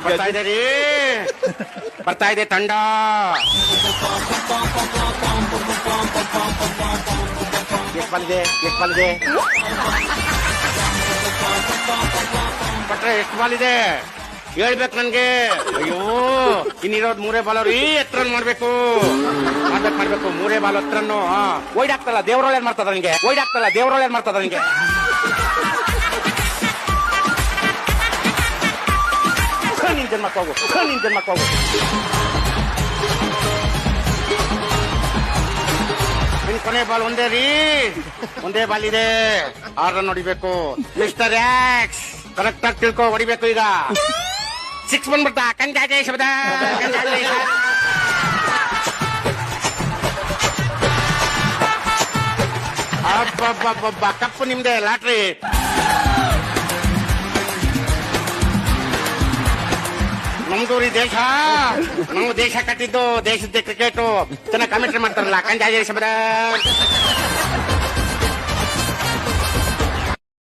ಬರ್ತಾ ಇದೆ ರೀ, ಬರ್ತಾ ಇದೆ ತಂಡ. ಎಷ್ಟು ಬಂದಿದೆ, ಎಷ್ಟು ಬಂದಿದೆ ಪಟ್ರೆ, ಎಷ್ಟು ಬಾಲ್ ಇದೆ ಹೇಳ್ಬೇಕು ನನ್ಗೆ. ಅಯ್ಯೋ, ಇನ್ನಿರೋದು 3 ಬಾಲ್ ಅವ್ರು. ಎತ್ರ ಮಾಡ್ಬೇಕು ಮಾಡ್ಬೇಕು 3 ಬಾಲ್ ಹತ್ರನು. ವೈಡ್ ಆಗ್ತಲ್ಲ, ದೇವ್ರೊಳ್ ಏನ್ ಮಾಡ್ತದ ನಿಂಗೆ, ವೈಡ್ ಆಗ್ತಲ್ಲ, ದೇವ್ರೊಳ್ ಏನ್ ಮಾಡ್ತದ ನಿಂಗೆ. ನಿನ್ ಜನ್ಮಕ್ಕೆ ಹೋಗು, ನಿನ್ ಜನ್ಮಕ್ಕೆ ಹೋಗು. ನಿನ್ ಕೊನೆ ಬಾಲ್ ಒಂದೇ ರೀ, ಒಂದೇ ಬಾಲ್ ಇದೆ. 6 ರನ್ ಹೊಡಿಬೇಕು ಮಿಸ್ಟರ್ ಎಕ್ಸ್. ಕರೆಕ್ಟ್ ಆಗಿ ತಿಳ್ಕೊ, ಹೊಡಿಬೇಕು ಈಗ. 6 ಬಂದ್ಬಿಡ್ತಾ. ಕಂಜಾಜೇಶ್ವರ ಅಬ್ಬಬ್ಬಬ್ಬ, ಕಪ್ಪು ನಿಮ್ದೆ, ಲಾಟ್ರಿ. ನಮ್ದು ರೀ ದೇಶ, ನಾವು ದೇಶ ಕಟ್ಟಿದ್ದು, ದೇಶದ ಕ್ರಿಕೆಟ್ ಚೆನ್ನಾಗಿ ಕಾಮೆಂಟ್ರಿ ಮಾಡ್ತಾರಲ್ಲ. ಕಂಜಾಜೇಶ್ವರ